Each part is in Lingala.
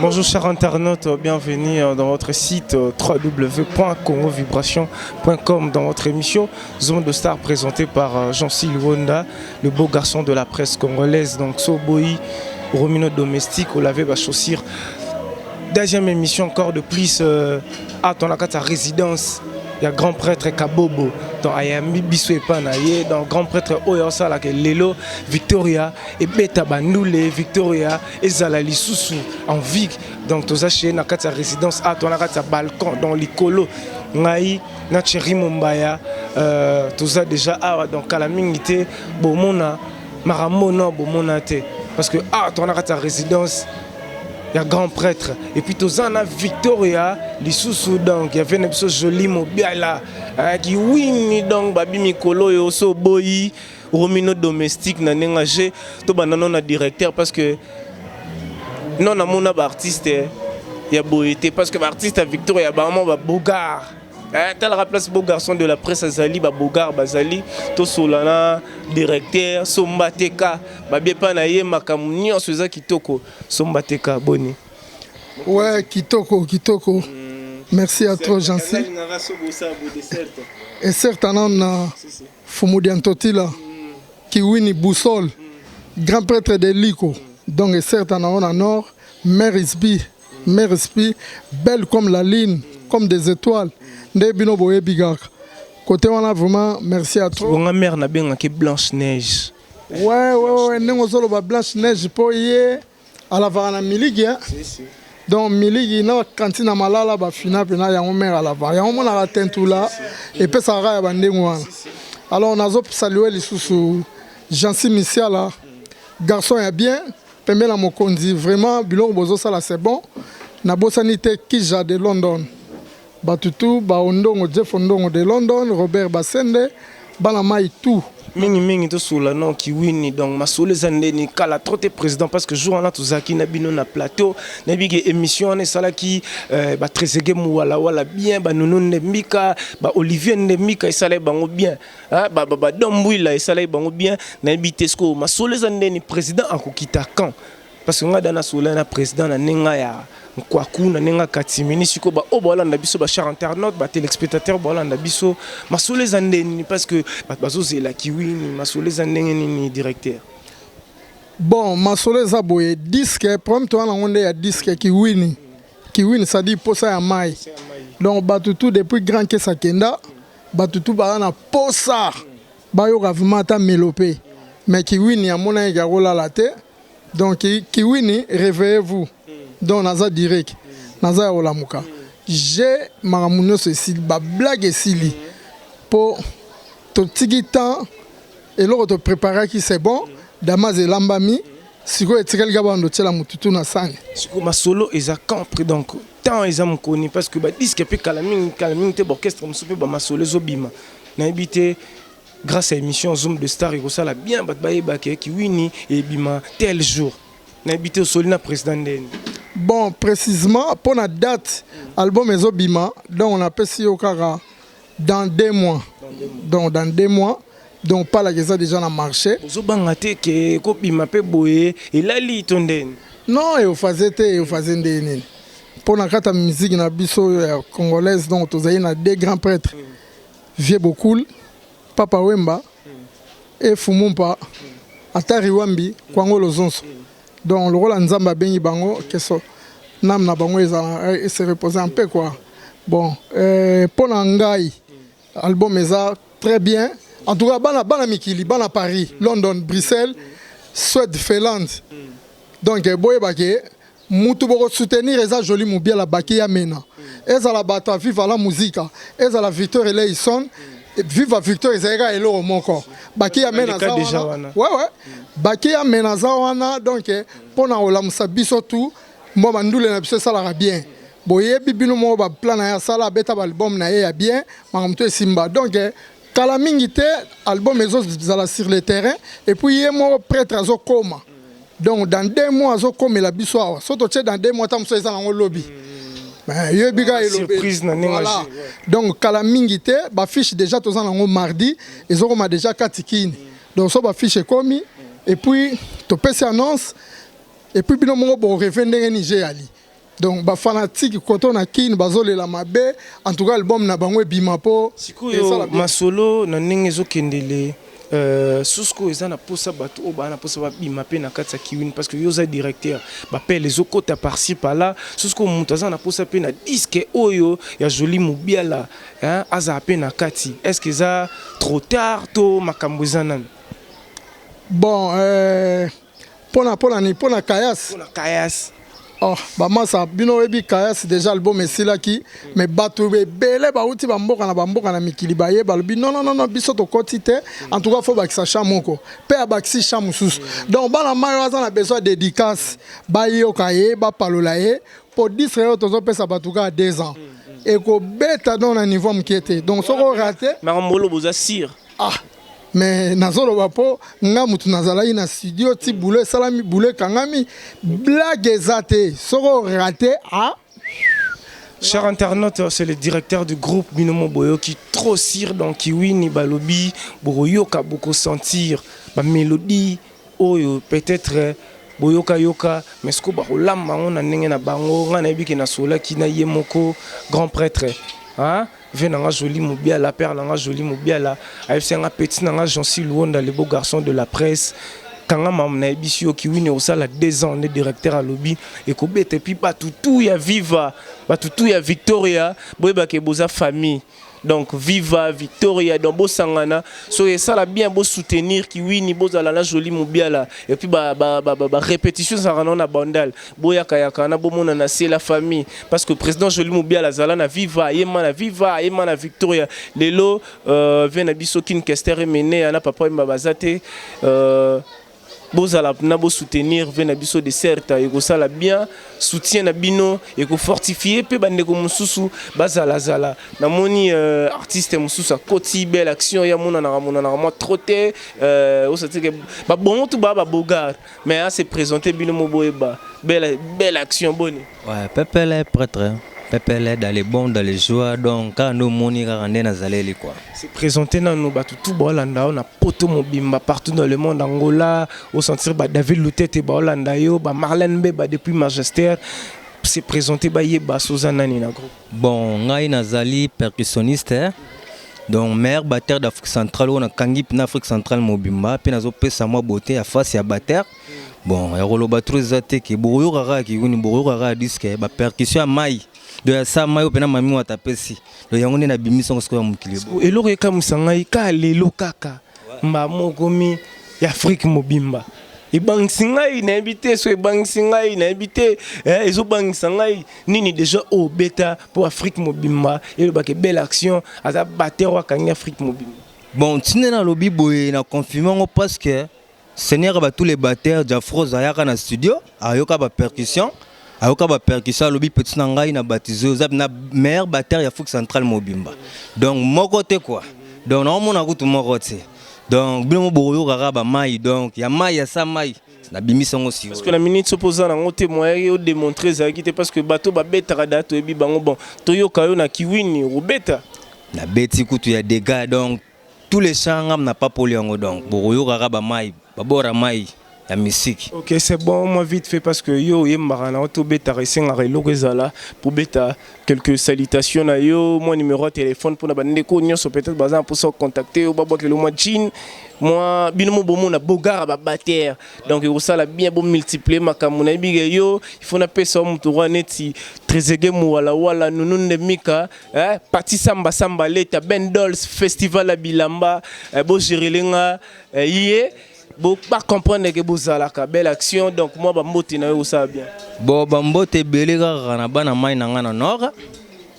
Bonjour chers internautes, bienvenue dans votre site www.congovibration.com dans votre émission Zone de Star présentée par Jean-Cy Luonda, le beau garçon de la presse congolaise. Donc Soboyi, Romino Domestique, on l'avait chaussure. Deuxième émission encore de plus à ton sa résidence. Il y a grand prêtre Kabobo, dans Ayami Biswepanaye, dans grand prêtre Oyosala Lelo, Victoria, et Beta Bandoule, Victoria, et Zalali Soussou, en Vic. Donc, tu as chez sa résidence, à ton balcon, dans l'Icolo, Naï, Nacheri Mumbaya, tu as déjà, donc à la minute, Bomona, Maramona, Bomona, parce que, ton sa résidence, il y a grand prêtre. Et puis, tous en a Victoria, les sous donc, il y avait une chose jolie, là, qui oui, donc, Babi Mikolo et Oso Boyi, Romino Domestique, Nanengagé, tout le monde directeur, parce que non, on a un artiste, il y a Boyété, parce que l'artiste à Victoria, il y a un Bogar. Tel remplace beau garçon de la presse Azali, Bogar, Bazali, Tosolana, directeur, Sombateka, Babepanaye, Makamuni, en faisant Kitoko, Sombateka, Boni. Ouais, Kitoko. Merci à toi, Jean-Cy. Et certainement, Fumoudian Totila, Kiwini Boussol, grand prêtre de Liko. Donc, certainement, en nord, Mère Isbi, belle comme la ligne, comme des étoiles. Côté on a vraiment merci à toi. On a mère na bien qui Blanche Neige. Ouais, nous solo ba Blanche Neige pour y à la varana miligi. Donc miligi na cantine malala ba fina pena ya mère à la va. Ya on a atteint tout là et puis ça ra ba ndengwana. Alors on a salué les sous Jean-Cy Misiala. Garçon est bien, pembe la mokonzi vraiment biloko bozo sala c'est bon. Na bosanité Kija de London. Batutu, Ondongo, Jeff Ondongo de London, Robert Bassende, Banamai tout. Mingi to sous la non qui wini donc ma sous les années ni kala troté président parce que jour là tous aki na bino na plateau na bige émission ne sala qui ba trésege wala bien ba nono ne mika ba Olivier ne mika sala bango bien ba Dombouila sala bango bien na bitesco ma sous les années ni président akokita quand parce que nga dana sous la président na nenga ya Kwaku na nenga katimini siko ba obolanda biso ba chers internautes ba téléspectateurs bolanda biso masole zandeni parce que bazo zela kiwini masole zandeni ni directeur. Bon masole zaboye disque premier toi na onde ya disque kiwini ça dit posa ya mai. Donc batutu depuis grand que ça kenda batutu ba na posa ba yo vraiment ta mélopé mais kiwini amona ya rola la te donc kiwini réveillez-vous. Donc naza direct naza olamuka j'ai maramunyo ceci ba blague et sili pour to tiki temps et l'autre te préparer qui c'est bon damaze lambami siko etikali gabando tela mututu na sani siko ma solo eza compris donc tant eza mukoni parce que ba disque pe kalaming te orchestre musupe ba masolo zobima na habité grâce à l'émission Zoom de Star et ça la bien bat ba ki wini et bima tel jour na habité au solina président ndeni. Bon, précisément, pour la date, album Ezobima, donc on appelle si Okara dans 2 mois. Donc dans 2 mois, donc pas la déjà dans le marché. Zobangate que Kopima pe boye et la li tonden. Non, et faisait ndeni. Pour la carte musique na biso congolaise donc tous na 2 grands prêtres. Vieux Bokoul, Papa Wemba et Fumumpa, Atari Wambi, Kwango Lozonso. Donc le rôle en Zamba Bengi Bango, que so nam na bango et se reposer un peu quoi. Bon, pour Nangai, album eza très bien. En tout cas, bana Mikili, bana Paris, London, Bruxelles, Suède, Finlande. Donc boye baké, mutu boko soutenir eza joli mu bien la baké ya mena. Eza la bata viva la musique, eza la Victor et Leison. Viva Victor Ezega et l'eau moko. Baki ya mena zawana. Ouais. Baki ya mena zawana donc pour na olamusa biso tout mo bandule na biso sala bien. Boye bibino mo ba plan ya sala beta album na ya bien, makamto simba. Donc kala mingi te album ezo zala sur le terrain et puis yemo prêtre azo koma. Donc dans 2 mois azo koma la biso awa. Soto che dans 2 mois tam so ezala ngo lobby. Surprise voilà. Donc Kalamingite, ba fiche déjà tous en mardi, ils auront déjà 4 kines. Donc ça ba fiche commis et puis to pèse annonce et puis bino mo bo revendre Niger ali. Donc ba fanatique koto na kin bazole la mabe en tout cas album na bango bimapo sikoyo masolo na ndenge ezokendele Susko ezana posa bato o bana posa ba bima pe na kati ya kiwin parce que yoza directeur ba pe les okota par-ci par-là Susko mutu azana posa pe na disque oyo ya Joli Mubiala hein aza pe na kati est-ce que ça trop tard to makambo ezana bon pona Kayas oh bamasa bino ebi Kayas déjà album esilaki mais bato belé bauti bamboka na mikili baye balobi non biso to kotite en tout cas faut bakisa chamoko pe abakisi chamusus donc bana mayo azana besoin de dédicace bayo kaye ba palola ye pour distraire tozo pesa batuka 2 ans et ko beta dans un niveau mkiete donc soko raté marambolo boza sir ah mais nazolo bapo nga mutu nazalaki na studio ti boulot salami boulot kangami blague ezate soko raté ah. Cher internaute, c'est le directeur du groupe Binomo Boyo qui trop sire dans Kiwini Balobi Boroyoka beaucoup sentir ma mélodie oyo peut-être Boyoka yoka mais ce que barolam on a ndenge na bango ngana biki na sola ki na yemoko grand prêtre hein venanga Joli Mubiala père nanga Joli Mubiala AFC nga petit nanga Jean-Cy Luonda le beau garçon de la presse kanga mamna ebisio Kiwini osala 2 ans de directeur à lobby et ko bete puis batutu ya viva batutu ya Victoria boyeba ke boza famille donc viva Victoria donc bo sangana so ça la bien beau soutenir Kiwini bozala na Joli Mubiala et puis ba répétition ça rana na bandal boya kayaka na bomona na c'est la famille parce que président Joli Mubiala zala na viva yema na Victoria lelo vena biso kin kester mené ana papa mbabazate bozala na bo soutenir vena biso de certes et ko sala bien soutien na bino et ko fortifier pe bandeko mususu bazala zala na moni artiste mususu a koti belle action ya mona na moi trotter o sati que ba bon tout ba bogar mais a se présenter bino moboeba belle action bonne ouais Pepe est prêtre Pepe est dans les bons dans les joies donc quand nous moni randé na zaleli quoi c'est présenté dans nos batu tout bolanda on a poto mobimba partout dans le monde Angola au sentir ba David Lutete ba Holanda yo ba Marlène Beba depuis Manchester c'est présenté ba yeba Sozanani na groupe bon ngai nazali percussionniste donc maire batteur d'Afrique centrale on a kangi na Afrique centrale mobimba pe nazo pesa moi beauté à face ya batteur bon ya rolo batru zate ki boyo rara ki uni boyo rara disque ba percussion mai de ça mayo pena mami wa tapesi do yango na bimisa ngo sko mukilibo eloko ekamusangai ka lelo kaka mba mokomi ya Afrique mobimba ebangisingai na habité so ebangisingai na habité ezo bangisangai nini déjà au beta pour Afrique mobimba et ba ke belle action aza batteur wa kanga Afrique mobimba bon tine na lobby boye na confirmer parce que Seigneur ba tous les batteurs Jafro Zayaka na studio ayoka ba percussion ayoka ba percussion lobby petit nangai na baptisé zab na meilleur batteur ya Afrique centrale mobimba donc moko te quoi donc na mona kutu moko te donc bino boyo rara ba mai donc ya mai ya sa mai na bimisa ngo si parce que la minute s'opposant na ngo témoigner ou démontrer ça qui parce que bateau ba beta date ebi bango bon toyoka yo na Kiwini robeta na beti kutu ya dégâts donc tous les chants n'a pas poli yango donc boyo rara ba mai babora mai la musique. Ok, c'est bon, moi vite fait parce que yo yembarana auto beta racing à Lorezala pour beta quelques salutations à yo mon numéro de téléphone pour na bandeko nyonso peut-être bazan pour se contacter au babo que le mois jean moi binomo bomo na bogar ba batteur donc il ça la bien bon multiplier makamuna bige yo il faut na pesa mutu neti trezege mu wala nununde mika parti samba leta Ben Dolls festival à Bilamba bo gérelenga yé bon pas comprendre que vous avez la belle action donc moi bambote na yo ça bien bon bambote belé na bana mai na ngana nord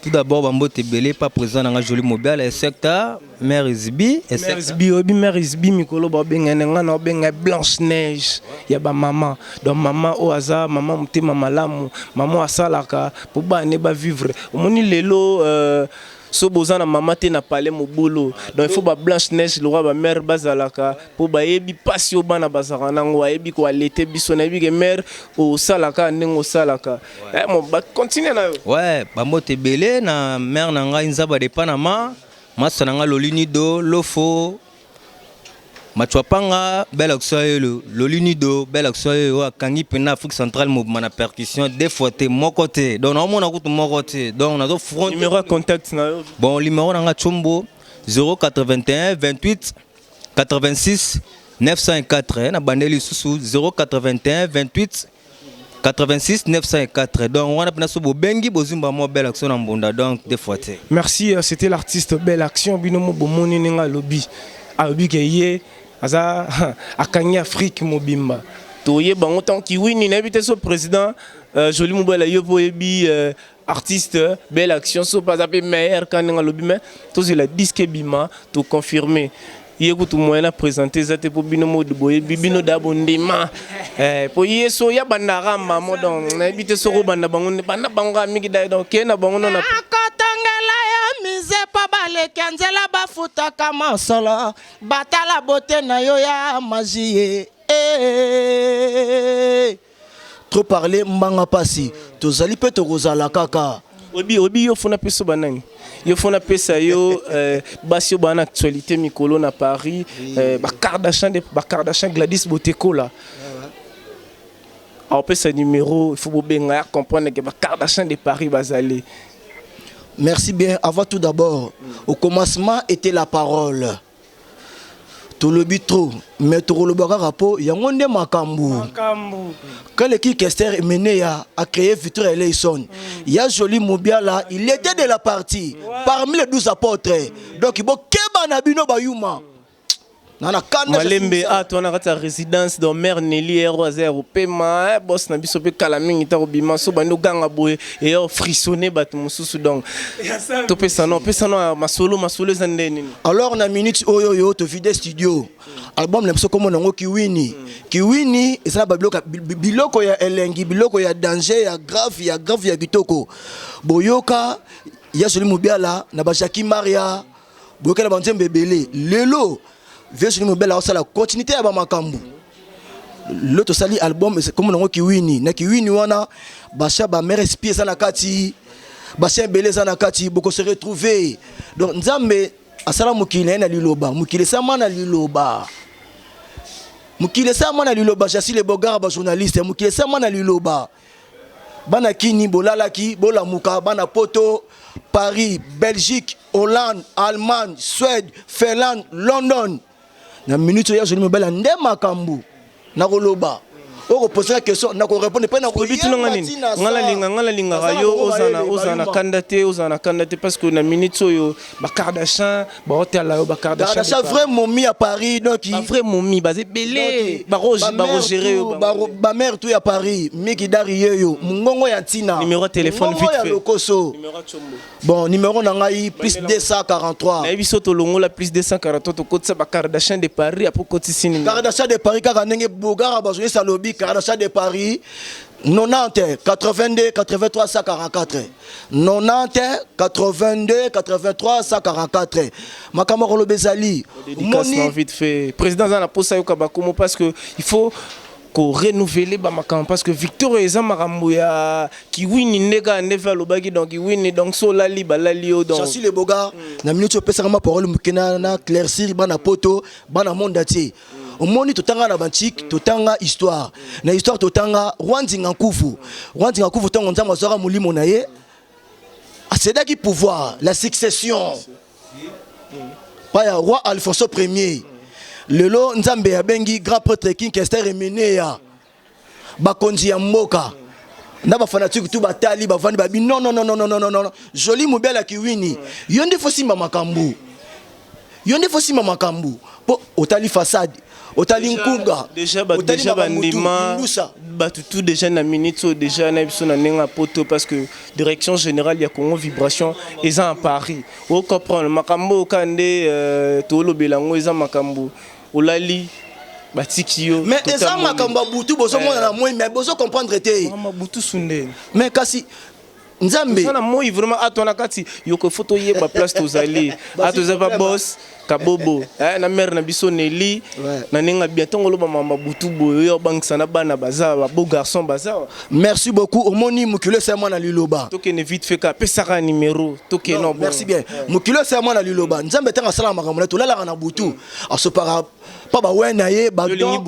tout d'abord bambote belé pas présent na Joli Mubiala et secteur Mère Isbi et Mère Isbi mikolo ba benga ngana benga Blanche Neige ya ba maman donc maman o aza maman mutema malamu maman asalaka pour ba ne ba vivre omoni lelo so bozana mama te na palais mo boulot donc il faut ba Blanche Neige le roi ba mère bazalaka pour ba yebi pasi o bana bazarana ngo yebi ko alete biso na yebi ke mère o salaka ndingo salaka mon ba continuer na yo ouais ba mote belé na mère na ngai nzaba de Panama masa na nga lolini do lofo Machuapanga, belle action, le Lunido, belle action, Kangi Pena, Afrique centrale, mouvement à percussion, des fois, t'es mon côté. Donc, on a mon côté. Donc, on a d'autres fronts. Numéro de contact. Bon, numéro dans Chombo, 081 28 86 904. Na bandeli sous 081 28 86 904. Donc, on a pris un bengi, bozumba mo belle action en bonda. Donc, des fois, t'es. Merci, c'était l'artiste Belle Action. Binomo Bomoni Nenga Lobby. Lobby Gaye. Aza Akangi Afrique Mobimba. Toye bango tant ki wini n'habite so président Joli Mobala Yobo Ebi artiste Belle Action so pas appelé meilleur quand Nenga Lobby mais tous la disque bima to confirmer. Yeko tout moyen présenté ça pour binomo de boye bibino dabondema pour yeso ya bandara mamo donc n'habite so banda bango banda bango miki dai donc kena bango na mize pa bale kanzela bafuta kama sala batala bote na yo ya magie trop parler mbanga pasi tozali pe tokozala kaka obi yo fona peso banani yo fona pesa yo basio bana actualité mikolo na Paris ba Kardashian Gladys Boteko là on peut ce numéro il faut bien comprendre que ba Kardashian de Paris bazali. Merci bien. Avant tout d'abord, au commencement était la parole. Tout le but trop, mais tout le barapo, il y a un monde makambu. Quand l'équipe Kester est menée à créer Victor Eleison, il y a Joli Mobiala, il était de la partie, parmi les 12 apôtres. Donc il faut que Nabino Bayuma. Malembe a ton résidence dans mère Nelly Eroazer paiement boss na biso pe kalamingi ta obima so bando ganga boye et frissonner bat mususu donc to pesa non masolo zandeni. Alors na minute oyo to vide studio album na biso comme nango kiwini esa biloko ya elengi biloko ya danger ya grave ya kitoko boyoka ya Joli Mobiala na ba Jackie Maria boyoka na banzembe belé lelo Joli Mobiala aussi la continuité à Bamakambu. L'autre sali album c'est comme on kiwini na kiwini wana basha ba mère espie ça na kati basha belé ça na kati boko se retrouver donc nzambe asala mukile na liloba mukile sama na liloba jasi le bogar ba journaliste mukile sama na liloba bana kini bolalaki bolamuka bana poto Paris Belgique Hollande Allemagne Suède Finlande London. Na minute ya Joli Mobiala nde makambu na koloba oko poser la question na ko répondre pas na ko ngala linga rayo ozana candidaté parce que na minute yo ba Kardashian ba hôtel là ba Kardashian vrai momie à Paris donc vrai momie basé belé ba gérer ba mère tout à Paris miki dari yo mungongo ya tina numéro de téléphone vite fait numéro bon numéro na ngai plus 243 na biso to longo la plus 243 to kotsa ba Kardashian de Paris après kotisi Kardashian de Paris kaka ndenge bogara ba journaliste lobby Kardashian de Paris 90 82 83 144 90 82 83 144 makamoko lobezali moni vite fait président za na posa yo kabakomo parce que il faut ko renouveler ba makambo parce que Victor eza makambo ya kiwini ndeka ndefa lobaki donc kiwini donc so lali balali yo donc Chassis le boga na minute pesa kama parole mukena na claircir bana poto bana monde ati omoni totanga na bantique totanga histoire na histoire totanga Rwandinga Nkufu tango nzamba zora mulimo na ye asedaki pouvoir la succession pa ya roi Alfonso Ier lelo nzambe ya bengi grand prêtre King Kester emene ya bakonzi ya mboka na ba fanatique tout batali bavandi babi non Joli Mobiala kiwini yonde fosimba makambu po otali façade otali nkunga déjà bandima batu tout déjà na minute déjà na biso na nenga poto parce que direction générale ya Congo Vibration eza en Paris o comprendre makambo kande to lobelango eza makambo olali batiki yo mais eza makambo butu bozo mona na moi mais bozo comprendre te butu sunde mais kasi nzambe ça na moi vraiment atona kati yoko photo yeba place tozali atoza ba boss Kabobo na mère na biso Nelly na ninga bientôt ngoloba mama butu boyo bangsana bana baza ba beau garçon baza. Merci beaucoup omoni mukilo c'est moi na liloba tokene vite fait ka pesaka numéro tokene non merci bien mukilo c'est moi na liloba nzambe tanga sala makambo to lala na butu asopara pas ba wena ye ba donc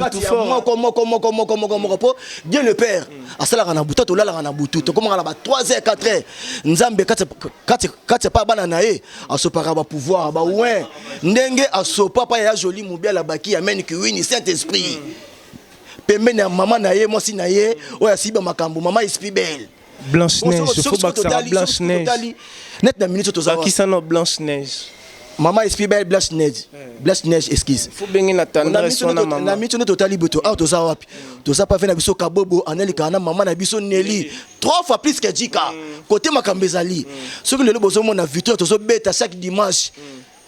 moko bien le père asala na butu to lala na butu to komanga ba 3h 4h nzambe kati pas bana na ye asopara ba pouvoir ba ouais ndenge asopa pa ya joli mobia la baki amène que oui Saint Esprit pembe na maman na ye mosi na ye oya siba makambo maman esprit belle Blanche Neige faut pas que ça Blanche Neige net na minute to za qui ça non Blanche Neige maman esprit belle Blanche Neige esquisse faut bengi na tendresse na maman na minute to tali boto ah to za wapi to za pa fe na biso kabobo aneli kana maman na biso Nelly 3 fois plus que Jika côté makambezali ce que le bozo mona victoire to zo beta chaque dimanche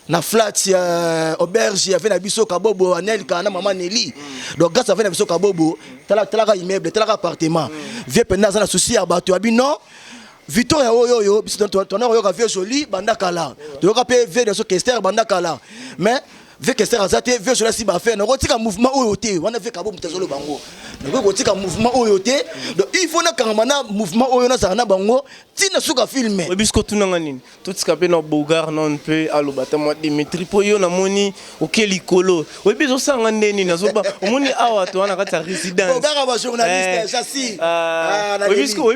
na flat ya auberge ya na biso kabobo anel kana maman Nelly donc grâce à na biso kabobo talaka immeuble talaka appartement vie pendant ça na souci ya bato abi non Victor ya oyo biso ton oyo ka vie joli banda kala to ka pe vie de so Kester banda kala mais vie Kester azate vie joli si ba faire na kotika mouvement oyo te wana vie kabobo mtazolo bango na kotika mouvement oyo te donc il faut na kangana mouvement oyo na sana bango tina suka filmer bisko tunanga nini totika pe na bogar non pe alobata mo Dimitri po yo na moni okeli kolo biso sanga ndeni nazoba omoni awa to wana kata résidence bogar ba journaliste chassis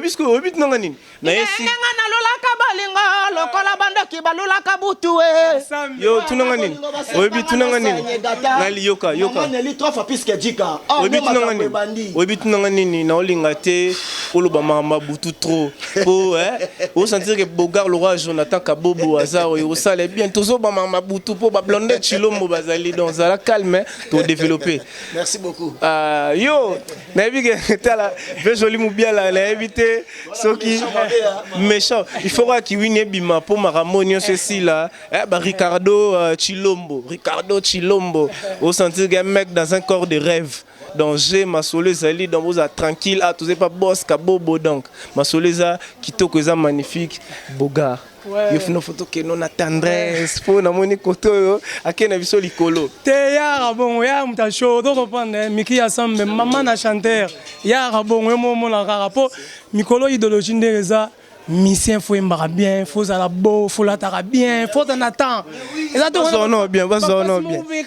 bisko tunanga nini na yesi nga na lolaka balinga lokola bandaki balolaka butu yo tunanga nini tunanga nini na liyoka yoka Nelly 3 fois plus que Jika tunanga nini na olinga te oloba mama butu trop po au sentir que Bogar le roi Jonathan Kabobo Azar au sale bien toujours ba mama butu po ba blonde chilombo bazali donc ça la calme to développer. Merci beaucoup. Yo na bi que tala ve joli mu bien là na éviter ce qui méchant il faudra qu'il wine bima pour maramonio ceci là ba Ricardo Chilombo au sentir que mec dans un corps de rêve. Donc j'ai ma soleza li dans vos tranquille à tous pas boss kabobo donc ma soleza kitoko za magnifique Bogar yo fino photo que non na tendresse pour na moni koto yo akena biso likolo te ya bon ya muta show to prendre miki ensemble maman na chanteur ya bon yo mo na rapport mikolo idéologie ndeza Missien faut aimer bien, faut à la beau, faut la tara bien, faut en attendre. Et là donc non bien, bien.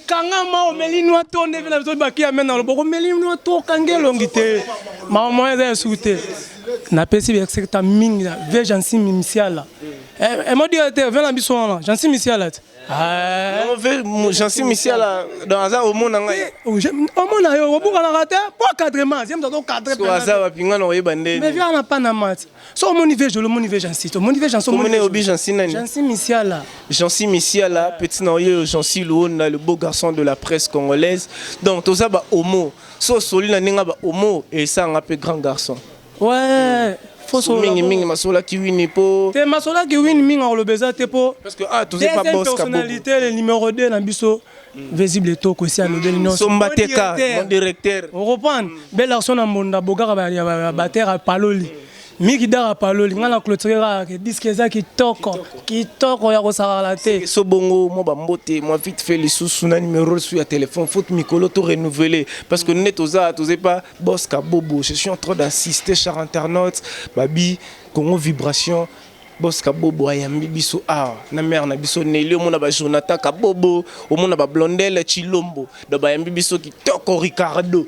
Quand on melino tourne vers la zone baki amène dans le boko melino to kangé longité. Maman est souté. Na pesi avec ta ming vers Jansi Misiala. Et m'a dit vers la bison là, Jansi Misiala. On veut Jansi Misiala dans un au monde en au monde ayo au bout on a raté pas cadrement, j'aime donc cadrer. Ça va pinga no yebande. Mais viens on pas na mat. So mon niveau je le mon niveau Jansi, mon niveau Jansi. Mon niveau Jansi nani. Jansi Misiala. Jansi Misiala, petit noyau Jansi Luona, le beau garçon de la presse congolaise. Donc tout ça ba homo. So soli na ninga ba homo et ça un peu grand garçon. Ouais. Mingi masola qui win po. Te masola qui win mingi on le beza te po. Parce que tout est pas boss kabobo. Personnalité le numéro 2 na biso visible to ko si à le non. Sombateka mon directeur. On reprend belle garçon na monda Bogar ba batteur à Paloli. Miki dara Paloli ngala clôturera que disque ça qui toko ya ko sara la te. So bongo moi ba mbote moi vite fait les sous na numéro sur le téléphone faut mikolo to renouveler parce que net oza to pas boss kabobo. Je suis en train d'assister chers internautes babi Congo vibration boss kabobo ayambi biso na mère na biso Nelly mona ba Jonathan Kabobo o mona ba blondelle Chilombo do ba yambi biso ki toko Ricardo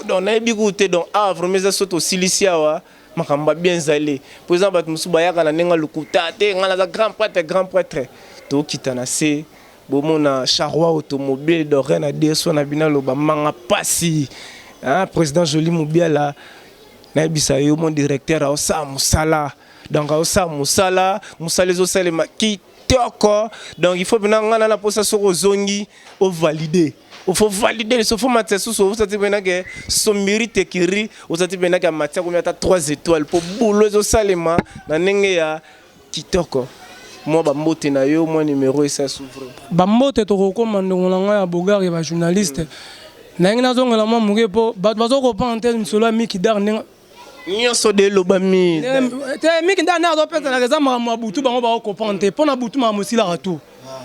donc na bigouté donc vraiment ça saute au silicia wa makamba bien zalé pour exemple musuba yaka na nenga lukuta te ngala za grand prêtre to kitana se bomona charroi automobile de Rennes DSO na binalo ba manga pasi président Joli Mubiala na bisa yo mon directeur a osa musala donc osa musala zo salema ki toko donc il faut bien ngana na posa soko zongi o valider. Il faut valider les faut mettre sous ça tu bien que son mérite écrit ou ça tu bien que matière comme 3 étoiles pour boulot zo salema na ndenge ya kitoko moi ba mbote na yo moi numéro ça s'ouvre ba mbote to recommande ngolanga ya Bogar ya ba journaliste na ngina zongola mo muke po ba zo ko pa antenne solo miki dar ndenge nyonso de lobami te miki dar na do pesa na keza ma butu bango ba ko pante pona butu ma mosila ratu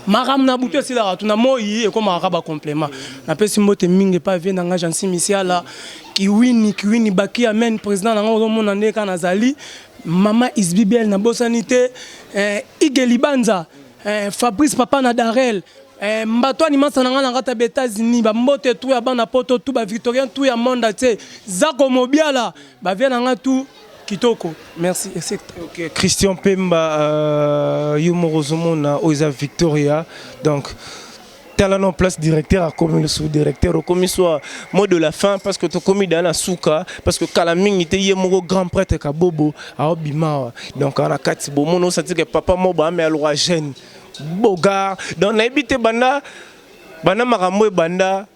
Maram na butu si la tuna moi et comme araba complément. Na pesi mbote mingi pa vie na agence misiala kiwini baki amen président na ngo mona ndeka na zali mama isbibel na bosanité Igeli Banza Fabrice papa na Darel mbato animasa na ngana ngata États-Unis ba mbote tout ya bana poto tout ba victorien tout ya monde te zako mobiala ba vie na ngatu kitoko merci etc. OK Christian Pemba Yumorozomona Oza Victoria donc talent place directeur a commis le sous-directeur au commis soit mot de la fin parce que tu commis dans la souka parce que Kalaming était yemoro grand prêtre Kabobo a Obima donc on a quatre bon mono ça dit que papa moba mais alors jeune bogar donc na habité banda marambo banda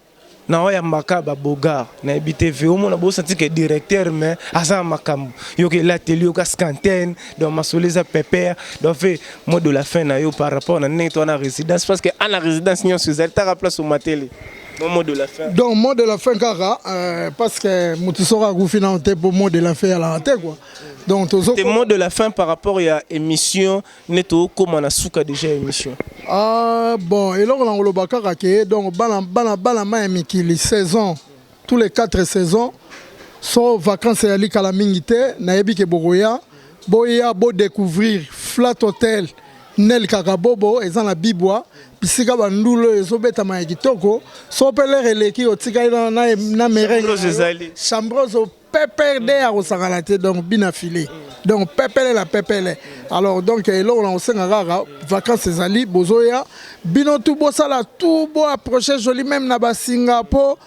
na oya makaba bogar na habité veo mona bo senti que directeur mais asa makambo yo que l'atelier ka scanten donc masoleza pépère donc fait mot de la fin na yo par rapport na neto na résidence parce que à la résidence nyon sur zelta place au mateli mot de la fin donc mot de la fin kara parce que mutusora kufinante pour mot de la fin à la raté quoi donc tes mots de la fin par rapport à émission neto comment na souka déjà émission bon et là on le bakara que donc bana ma mikili saison tous les 4 saisons sont vacances ya likala mingité na yebi ke boya bo découvrir Flat Hotel Nel Kakabobo et na Bibwa bisika bandulo ezobeta ma kitoko so pelere leki otika na merengue chambroso peperde à Rosagalate donc bien affilé donc pepele alors donc là on s'en rara vacances ezali bozoya bino tout bo sala tout bo approcher joli même na ba Singapour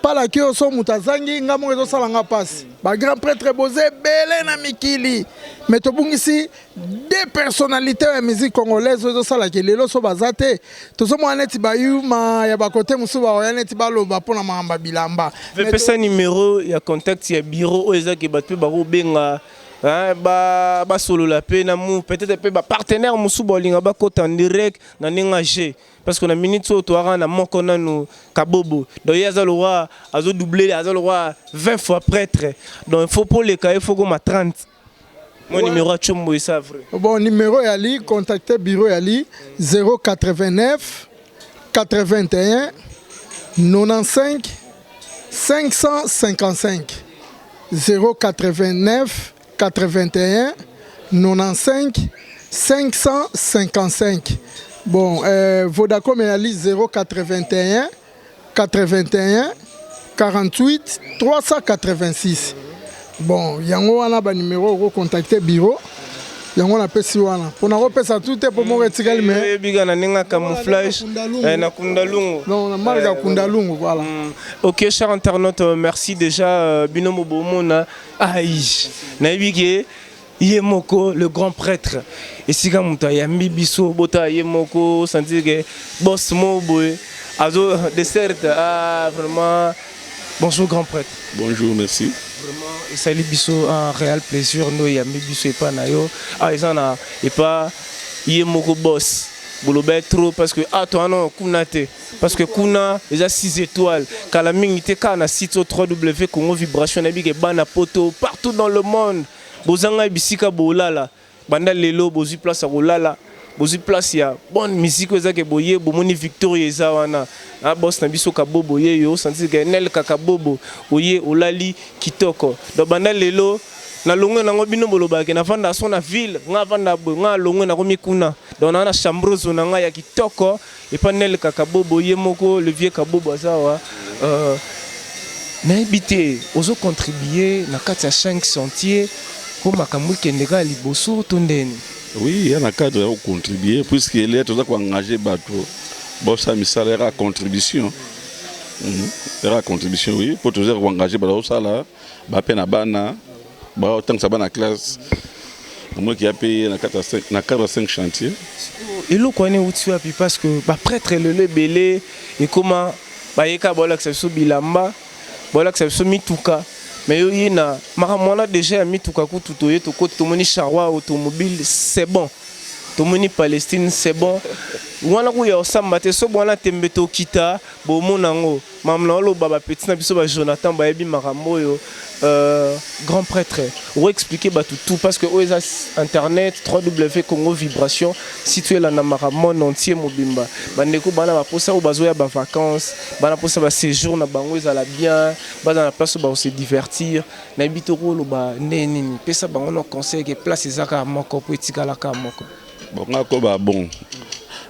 pas la qui so mutazangi ngamo ezo sala nga passe ba grand prêtre bozé belé na mikili mais to bungisi des personnalités de la musique congolaise ezo sala ke lelo so bazate to so mo aneti ba yuma ya ba côté musuba o aneti ba loba pona mamba bilamba pesa numéro ya contact ya bureau oza ke batwe ba robenga ba solo la peine peut-être pe ba partenaire musuba olinga ba kota en direct na ninga G parce qu'on a minute so to ara na moko na no Kabobo donc yaza le roi azo doubler azo le roi 20 fois prêtre donc il faut pour les cas il faut comme 30 mon numéro à Chombo et ça vrai bon numéro yali contacter bureau yali 089 81 95 555 089 81 95 555 bon Vodacom yali 081 81 48 386 bon yango wana ba numéro ko contacter bureau yango na pesi wana pona ko pesa tout pour mo retikali mais biga na ninga camouflage na kundalungu non na marga kundalungu voilà OK chers internautes merci déjà binomo bomona aïe na bigé Yemoko le grand prêtre et sika muta yambi biso bota Yemoko sentir que boss moboy azo dessert vraiment bonjour grand prêtre. Bonjour, merci. Vraiment et salut biso un réel plaisir no yambi biso et pas nayo izana et pas Yemoko boss bolobe trop parce que toi non kunate parce que kuna déjà 6 étoiles Kalaming te kana site au www.congo vibration na bige bana poto partout dans le monde. Bozanga bisika bolala banda lelo bozi place à bolala bozi place ya bonne musique ezake boye bomoni Victoria ezawana na boss na biso Kabobo ye yo senti que Nel Kakabobo oye olali kitoko do banda lelo na longo na ngobino bolobake na vanda son na ville nga vanda nga longo na komikuna donc na chambrozo na nga ya kitoko et pas Nel Kakabobo ye moko le vieux Kabobo azawa na habité ozo contribuer na 4 à 5 sentiers. Oui, il y a un cadre à contribuer, puisqu'il est tout à engager bateau. Bon, ça me salaire à contribution. Il y a une contribution, oui, pour toujours engager bateau, ça là, peine à bana, tant que ça va dans la classe. Moi qui a payé dans 4 à 5 chantiers. Et là, on est au-dessus, parce que prêtre le belé, et comment, il y a un bilamba, il y a un mituka. Mais il y a déjà mis tout le monde charwa automobile, c'est bon. tomoni Palestine c'est bon wana ko ya osamba te so bona tembe to kita bo monango mamna lo baba petit na biso ba Jonathan ba yebi makambo yo grand prêtre ou expliquer ba tout parce que oza internet www.congo vibration situé là na makambo entier mobimba bandeko bana ba posa o bazo ya ba vacances bana posa ba séjour na bango ezala bien ba dans la place ba se divertir na bitoro lo ba neni pesa bango no conseil que place ezaka moko po etikala ka moko bon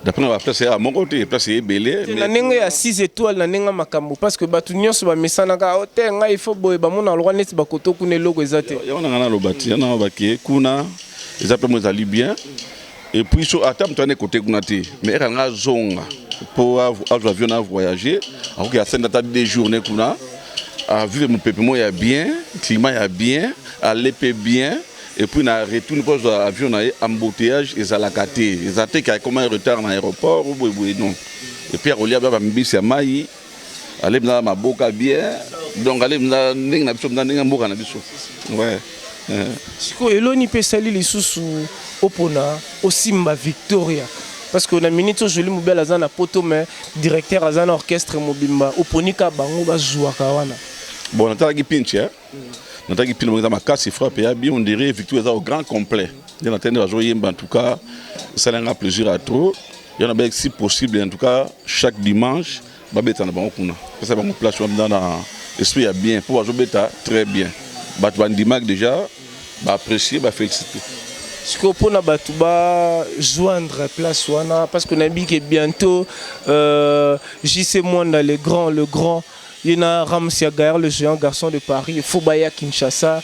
d'après la place à mon côté place est belé mais à 6 étoiles na nenga makambo parce que batu nyonso ba mesana ka hôtel nga il faut boye ba mona lwa net ba koto kuna logo ezate ya wana ngana lo bati na ba ke kuna ezapre mo za libyen et puis so atam tane côté kuna te mais era nga zonga pour avion à voyager alors qu'il y a 5 dates de journée kuna à vivre mon peuple moi ya bien climat ya bien à l'épée bien. Et puis, on a retourné pour l'avion, on a embouteillage, et ça l'a caté. Ils ont été comme un retard dans l'aéroport, non. Et puis, on a dit que c'est Maï, allez, on a ma boca bien, donc allez, on a un boca. Ouais. Si vous avez sali les sous au Pona, au Simba Victoria. Parce qu'on a mis tout joli mobile à un poto, mais directeur à un orchestre mobimba, au Ponika Bango, va jouer à Kawana. Bon, on a dit pinch, hein. On a dit que ma casse frappe et on dirait Victor est au grand complet. Il y a jouer en tout cas, ça a plaisir à trop. Il y en a si possible en tout cas chaque dimanche, bah bête en bon kuna. Ça va me place dans l'esprit est bien pour jouer bêta très bien. Bah tu vas dimanche déjà, bah apprécier, bah féliciter. Ce qu'on peut joindre place wana parce qu'on a dit que bientôt JC Mwanda le grand il y a Ramsia Gaër, le géant garçon de Paris, Fobaya Kinshasa,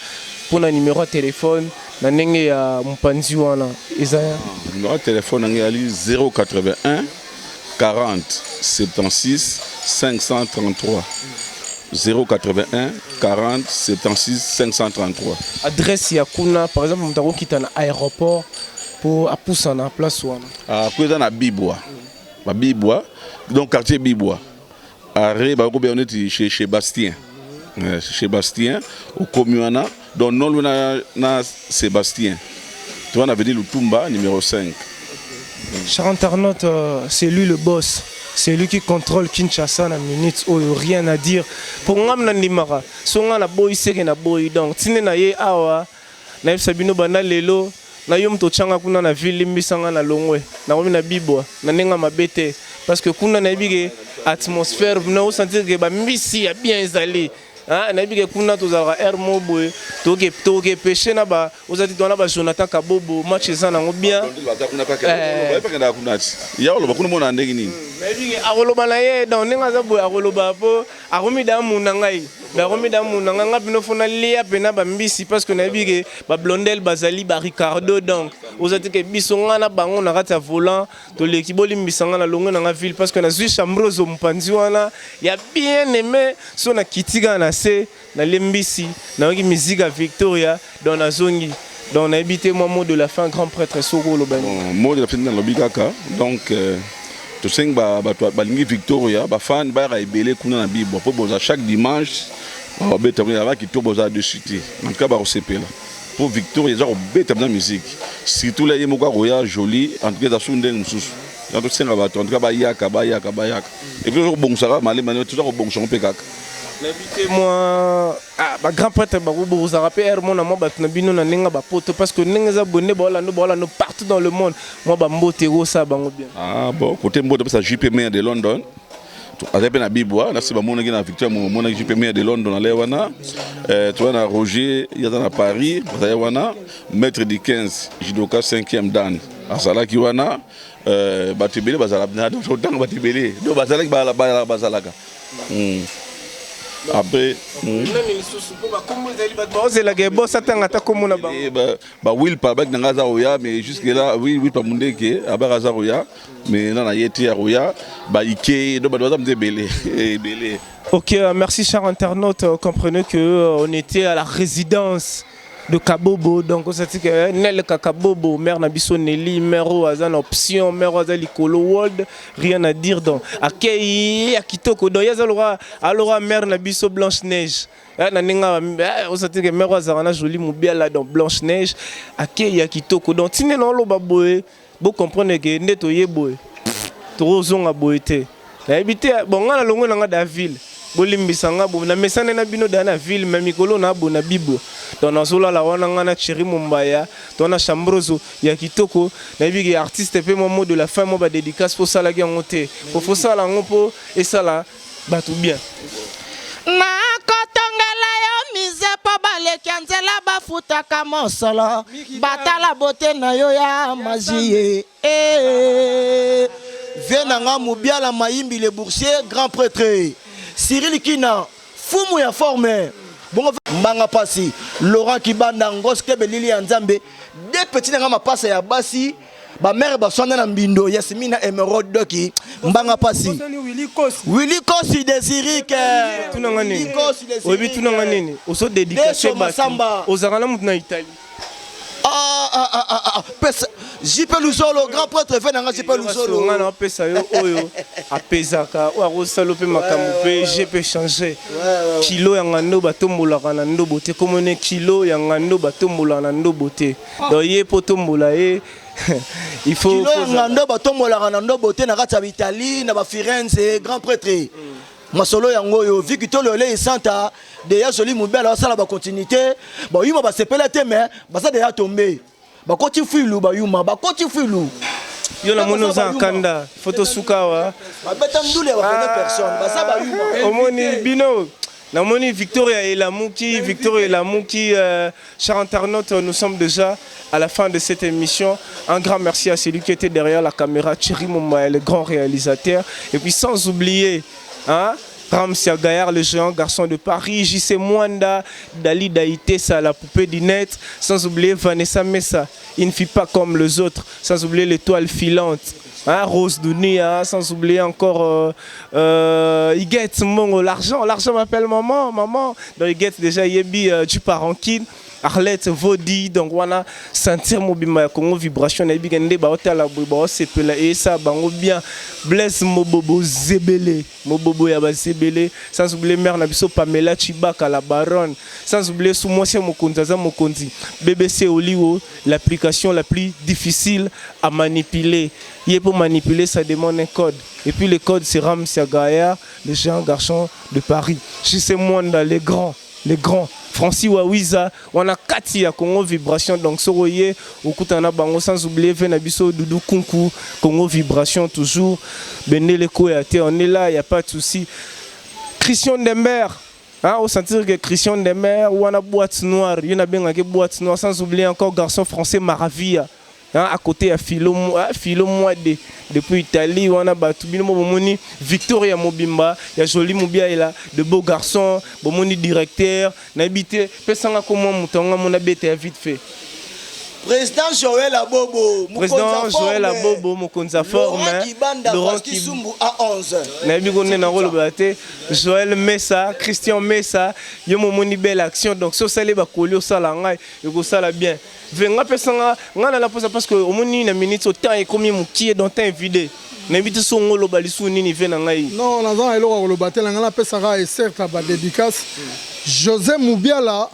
pour un numéro de téléphone, il y a Mpanzi wana. Le numéro de téléphone est 081 40 76 533. 081 40 76 533. Adresse Yakuna, par exemple, nous avons quitté un aéroport pour pousser en place wana. À cause de Bibois. Bibois, donc quartier Bibois. Arrêt, on est chez Bastien. Chez Bastien, au Commuana, donc non, on a Sébastien. Tu vois, on avait dit le Tumba, numéro 5. Cher internaute, c'est lui le boss. C'est lui qui contrôle Kinshasa na minute, rien à dire. Pour moi, je suis là, si on a boy, c'est qu'on a boy. Donc, si on a eu awa, na Sabino bana lelo, na yom to changa kuna na ville mbisanga na longwe, na omi na bibwa, na nenga mabete. Parce que kuna na bige atmosphère, vous sentir que ba mbisi a bien ezali. Hein, na bige kuna to za air mobo, toke pêcher na ba, ozati to na ba Jonathan Kabobo, match ça na bien. Ya lo ba kuna mona ndenge nini? Na bige akoloba na ye, donc nenga za boy akoloba po, akomi da muna ngai. Baromi damu nanga bino fona lia pena ba mbisi parce que na bige ba blondel bazali ba Ricardo donc ozati ke biso ngana bango na kata volant to lekiboli mbisanga na longo na ville parce que na zui chambrozo mpanzi wana ya bien aimé so na kitiga na se na lembisi na ngi musique Victoria dans la zongi donc na habité moi mot de la fin grand prêtre Soro Lobani mot de la fin dans lobikaka donc to sing ba lingi Victoria ba fan ba ra ebele kuna na bibo po boza chaque dimanche ba beta ba ki to boza de cité en tout cas ba OCP là pour Victoria za beta na musique surtout là yemo kwa roya joli en tout cas za sunde mususu ya to senga ba en tout cas ba yaka et puis bon ça va malé mané tout ça bon son pe kaka n'habitez moi ba grand prêtre ba ko vous rappelez mon moi ba na bino na ninga ba poto parce que ninga za bonne ba no partout dans le monde moi ba mbote ro ça bango bien bon côté mbote ça JP Maire de London avec na Bibois na siba mona na Victor mona JP Maire de London na wana tu vois na Roger il y a dans Paris na wana maître du 15 judoka 5e dan asala ki wana batibele bazala na do tang batibele do bazala ki bazalaka après Will pas avec Nangaza Roya mais jusque là oui pas monde que Abaraza Roya mais non a été Roya ba Ike do ba belé. OK, merci chers internautes, comprenez que on était à la résidence de Kabobo donc ça dit que Nel Kakabobo mère Nabiso Nelly mère Azan option mère Azan Likolo World rien à dire donc akei akitoko donc yazalora alors mère Nabiso Blanche Neige na ninga ça dit que mère Azan na joli mobile là donc Blanche Neige akei akitoko donc tine non lo baboé Vous comprenez que nous sommes boy. Nous boyté. La habité bon nga na longo na da ville. Bolimbisanga bo na mesana na bino da na ville même mikolo na bo na bibo. Dans na zola la wana nga na Chéri Mumbaya, dans na Chambrozo ya kitoko na bigi artiste pe moment de la fin mo ba dédicace pour ça la gangote. Pour ça la ngopo et ça la ba tout bien. Na kotongela yo mise po baleki nzela bafutaka mosolo batala bote na yo ya magie Venanga Moubiala Maïmbi le boursier grand prêtre Cyril Kina fumu ya forme bon mbanga pasi Laurent Kibanda Ngoske Belili Nzambe des petits nga mapasa ya basi ba mère ba sonna na mbindo Yasmina Emerald Doki mbanga pasi Willy Kosi Desirike tunanga nini obi tunanga nini oso dédicace ba ozangana mutu na Italie pesa JP Luzolo grand prêtre venanga JP Luzolo ngana pesa yo oyo apezaka o akosalo pe makambo pe JP changer kilo ya ngando batombola kana ndo bote komone kilo ya ngando batombola na ndo bote do ye potombola ye il faut kilo ya ngando batombola kana ndo bote na kati ya Italie na ba Firenze grand prêtre masolo yango yo Victor Lolé Santa déjà joli Moubiala sala ba continuité ba yuma ba sepela te mais ba ça déjà tombé ba koti filu ba yuma ba koti filu yo na mono za kanda photo sukawa ba beta ndule ba personne ba ça ba yuma omoni bino na moni Victoria Elamouki chers internautes, nous sommes déjà à la fin de cette émission. Un grand merci à celui qui était derrière la caméra, Chéri Mumbaya, le grand réalisateur, et puis sans oublier Ramsia Gaillard, le géant garçon de Paris, JC Mwanda, Dali Daïtessa, la poupée d'Inette, sans oublier Vanessa Messa, il ne fit pas comme les autres, sans oublier l'étoile filante, Rose Dunia, sans oublier encore Iguette Mongo, l'argent m'appelle maman, donc Iguette déjà Yebi du Parankine. Arlette Vodi, donc voilà, sentir mobima Congo vibration et bigende ba hôtel la bobo sepela et ça bango bien bless mobobo zebele mobobo ya ba zebele sans oublier mère na biso Pamela Chibaka la baronne sans oublier sous moi c'est Mokonzaza Mokonzi BBC Oliwo l'application la plus difficile à manipuler et pour manipuler ça demande un code et puis le code c'est Ramsia Gaillard le géant garçon de Paris je sais moi dans les grands Francis Wawiza, on a Katia Congo Vibration, donc Soroye, Okutana Bango, sans oublier Venabiso, Doudou Kunku, Congo Vibration, toujours. Benele Koyate, on est là, il n'y a pas de souci. Christian Dember, au sentir que Christian Dember, ou on a boîte noire, il y en a bien une boîte noire, sans oublier encore garçon français Maravilla. À côté, il y a Philo Moide, depuis Italie, on a Batubino Victoria Mobimba, il y a Joli Moubiala, de beaux garçons, Bomoni directeur, n'habité, Pessanga comment Moutonga, mon habité vite fait. Président Joël Abobo, Mokonza forme, Laurent Kibanda à 11. Nabigone na rôle baté, Joël Messa, Christian Messa, yomo moni belle action donc so salé ba kolio sala ngai, yoko sala bien. Venga pesanga ngana la posa parce que au moni na minute au temps et comme mukie dans temps vidé. N'habite son ngolo balisu nini vena ngai. Non, na za elo ko lo baté ngana pesanga et certes ba dédicace. José Moubiala